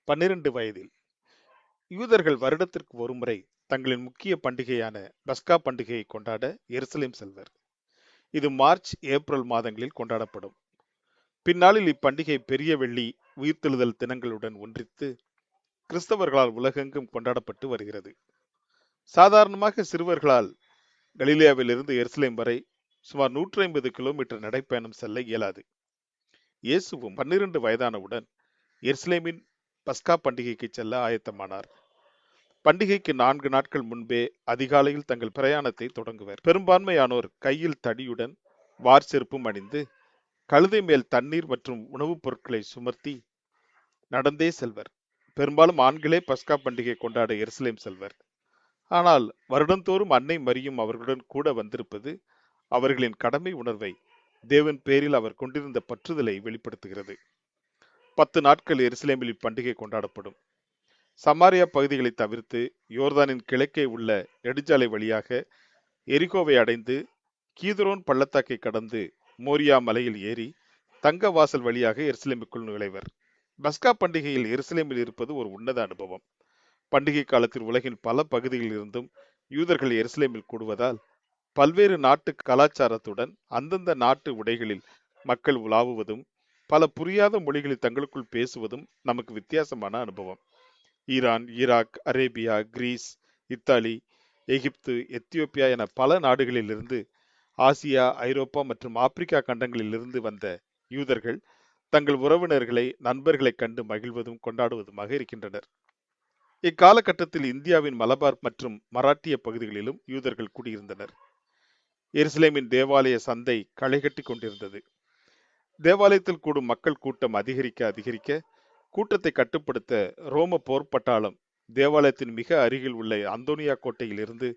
12 வயதில் யூதர்கள் வருடத்திற்கு ஒருமுறை தங்களின் முக்கிய பண்டிகையான பஸ்கா பண்டிகையை கொண்டாட எருசலேம் செல்வர். இது மார்ச் ஏப்ரல் மாதங்களில் கொண்டாடப்படும். பின்னாளில் இப்பண்டிகை பெரிய வெள்ளி உயிர்த்தெழுதல் தினங்களுடன் ஒன்றித்து கிறிஸ்தவர்களால் உலகெங்கும் கொண்டாடப்பட்டு வருகிறது. சாதாரணமாக சிறுவர்களால் கலிலேயாவிலிருந்து எருசலேம் வரை சுமார் 150 கிலோமீட்டர் நடைப்பயணம் செல்ல இயலாது. இயேசுவும் 12 வயதானவுடன் எருசலேமின் பஸ்கா பண்டிகைக்கு செல்ல ஆயத்தமானார். பண்டிகைக்கு 4 நாட்கள் முன்பே அதிகாலையில் தங்கள் பிரயாணத்தை தொடங்குவர். பெரும்பான்மையானோர் கையில் தடியுடன் வார் செருப்பும் அணிந்து கழுதை மேல் தண்ணீர் மற்றும் உணவுப் பொருட்களை சுமர்த்தி நடந்தே செல்வர். பெரும்பாலும் ஆண்களே பஸ்கா பண்டிகை கொண்டாட எருசலேம் செல்வர். ஆனால் வருடந்தோறும் அன்னை மரியும் அவர்களுடன் கூட வந்திருப்பது அவர்களின் கடமை உணர்வை, தேவன் பேரில் அவர் கொண்டிருந்த பற்றுதலை வெளிப்படுத்துகிறது. 10 நாட்கள் எருசலேமில் இப்பண்டிகை கொண்டாடப்படும். சமாரியா பகுதிகளை தவிர்த்து யோர்தானின் கிழக்கே உள்ள நெடுஞ்சாலை வழியாக எரிகோவை அடைந்து கீதரோன் பள்ளத்தாக்கை கடந்து மோரியா மலையில் ஏறி தங்க வாசல் வழியாக எருசலேமுக்குள் நுழைவர். பஸ்கா பண்டிகையில் எருசலேமில் இருப்பது ஒரு உன்னத அனுபவம். பண்டிகை காலத்தில் உலகின் பல பகுதிகளில் இருந்தும் யூதர்கள் எருசலேமில் கூடுவதால் பல்வேறு நாட்டு கலாச்சாரத்துடன் அந்தந்த நாட்டு உடைகளில் மக்கள் உலாவுவதும் பல புரியாத மொழிகளில் தங்களுக்குள் பேசுவதும் நமக்கு வித்தியாசமான அனுபவம். ஈரான், ஈராக், அரேபியா, கிரீஸ், இத்தாலி, எகிப்து, எத்தியோப்பியா என பல நாடுகளில் இருந்து ஆசியா, ஐரோப்பா மற்றும் ஆப்பிரிக்கா கண்டங்களில் இருந்து வந்த யூதர்கள் தங்கள் உறவினர்களை, நண்பர்களை கண்டு மகிழ்வதும் கொண்டாடுவதுமாக இருக்கின்றனர். இக்காலகட்டத்தில் இந்தியாவின் மலபார் மற்றும் மராட்டிய பகுதிகளிலும் யூதர்கள் குடியிருந்தனர். எருசலேமின் தேவாலய சந்தை களைகட்டி கொண்டிருந்தது. தேவாலயத்தில் கூடும் மக்கள் கூட்டம் அதிகரிக்க கூட்டத்தை கட்டுப்படுத்த ரோம போர் பட்டாளம் தேவாலயத்தின் மிக அருகில் உள்ள அந்தோனியா கோட்டையில் இருந்து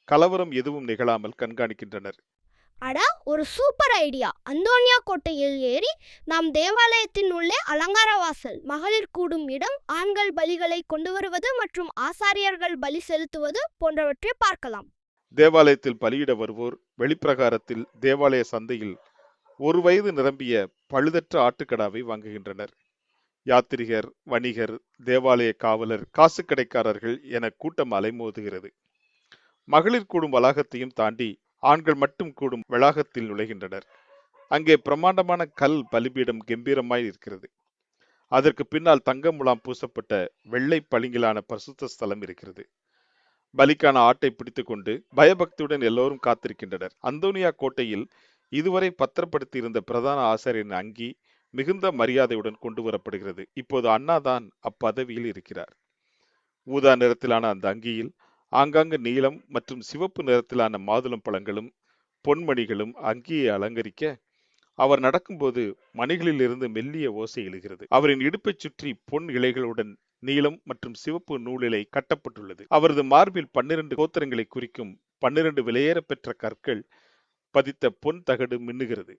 கலவரம் எதுவும் நிகழாமல் கண்காணிக்கின்றனர். அடா, ஒரு சூப்பர் ஐடியா! அந்தோனியா கோட்டையில் ஏறி நாம் தேவாலயத்தின் உள்ளே அலங்கார வாசல், மகளிர் கூடும் இடம், ஆண்கள் பலிகளை கொண்டு வருவது மற்றும் ஆசாரியர்கள் பலி செலுத்துவது போன்றவற்றை பார்க்கலாம். தேவாலயத்தில் பலியிட வருவோர் வெளிப்பிரகாரத்தில் தேவாலய சந்தையில் 1 வயது நிரம்பிய பழுதற்ற ஆட்டுக்கடாவை வாங்குகின்றனர். யாத்திரிகர், வணிகர், தேவாலய காவலர், காசு கடைக்காரர்கள் என கூட்டம் அலைமோதுகிறது. மகளிர் கூடும் வளாகத்தையும் தாண்டி ஆண்கள் மட்டும் கூடும் வளாகத்தில் நுழைகின்றனர். அங்கே பிரமாண்டமான கல் பலிபீடம் கம்பீரமாய் இருக்கிறது. அதற்கு பின்னால் தங்க முலாம் பூசப்பட்ட வெள்ளை பளிங்கிலான பரிசுத்த ஸ்தலம் இருக்கிறது. பலிக்கான ஆட்டை பிடித்துக் கொண்டு பயபக்தியுடன் எல்லோரும் காத்திருக்கின்றனர். அந்தோனியா கோட்டையில் இதுவரை பத்திரப்படுத்தி இருந்த பிரதான ஆசாரியரின் அங்கி மிகுந்த மரியாதையுடன் கொண்டு வரப்படுகிறது. இப்போது அண்ணா தான் அப்பதவியில் இருக்கிறார். ஊதா நிறத்திலான அந்த அங்கியில் ஆங்காங்கு நீலம் மற்றும் சிவப்பு நிறத்திலான மாதுளம் பழங்களும் பொன்மணிகளும் அங்கியை அலங்கரிக்க, அவர் நடக்கும்போது மணிகளில் இருந்து மெல்லிய ஓசை எழுகிறது. அவரின் இடுப்பை சுற்றி பொன் இலைகளுடன் நீலம் மற்றும் சிவப்பு நூலிலை கட்டப்பட்டுள்ளது. அவரது மார்பில் 12 கோத்திரங்களை குறிக்கும் 12 விலையேற பெற்ற கற்கள் பதித்த பொன் தகடு மின்னுகிறது.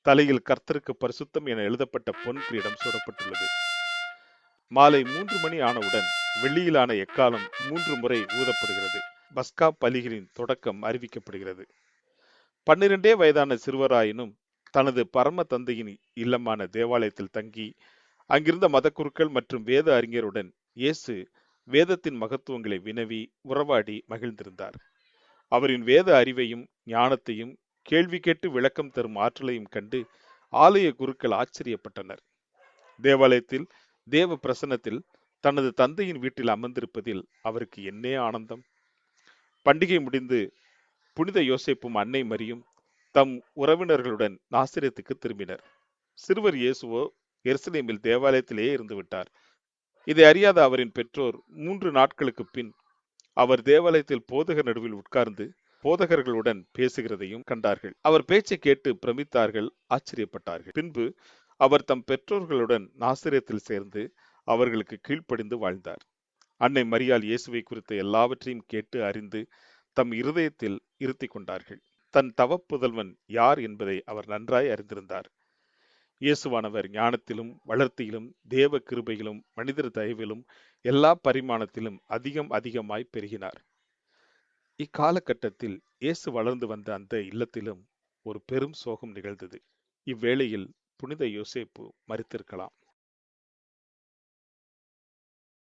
தலையில் கர்த்தருக்கு பரிசுத்தம் என எழுதப்பட்ட பொன் கிரீடம் சூடப்பட்டுள்ளது. மாலை 3 மணி ஆனவுடன் வெள்ளியிலான எக்காலம் 3 முறை ஊதப்படுகிறது. பஸ்கா பலிகளின் தொடக்கம் அறிவிக்கப்படுகிறது. 12 வயதான சிறுவராயினும் தனது பரம தந்தையின் இல்லமான தேவாலயத்தில் தங்கி அங்கிருந்த மதக்குருக்கள் மற்றும் வேத அறிஞருடன் இயேசு வேதத்தின் மகத்துவங்களை வினவி உறவாடி மகிழ்ந்திருந்தார். அவரின் வேத அறிவையும் ஞானத்தையும் கேள்வி கேட்டு விளக்கம் தரும் ஆற்றலையும் கண்டு ஆலய குருக்கள் ஆச்சரியப்பட்டனர். தேவாலயத்தில் தேவ பிரசன்னத்தில் தனது தந்தையின் வீட்டில் அமர்ந்திருப்பதில் அவருக்கு என்னே ஆனந்தம். பண்டிகை முடிந்து புனித யோசேப்பும் அன்னை மரியும் தம் உறவினர்களுடன் நாசரேத்துக்கு திரும்பினர். சிறுவர் இயேசுவோ எருசலேமில் தேவாலயத்திலேயே இருந்து விட்டார். இதை அறியாத அவரின் பெற்றோர் 3 நாட்களுக்கு பின் அவர் தேவாலயத்தில் போதகர் நடுவில் உட்கார்ந்து போதகர்களுடன் பேசுகிறதையும் கண்டார்கள். அவர் பேச்சை கேட்டு பிரமித்தார்கள், ஆச்சரியப்பட்டார்கள். பின்பு அவர் தம் பெற்றோர்களுடன் நாசரேத்தில் சேர்ந்து அவர்களுக்கு கீழ்ப்படிந்து வாழ்ந்தார். அன்னை மரியாள் இயேசுவை குறித்த எல்லாவற்றையும் கேட்டு அறிந்து தம் இருதயத்தில் இருத்தி கொண்டார்கள். தன் தவப்புதல்வன் யார் என்பதை அவர் நன்றாய் அறிந்திருந்தார். இயேசுவானவர் ஞானத்திலும் வளர்த்தியிலும் தேவ கிருபையிலும் மனிதர் தயவிலும் எல்லா பரிமாணத்திலும் அதிகமாய் பெருகினார். இக்காலகட்டத்தில் இயேசு வளர்ந்து வந்த அந்த இல்லத்திலும் ஒரு பெரும் சோகம் நிகழ்ந்தது. இவ்வேளையில் புனித யோசேப்பு மரித்திருக்கலாம்.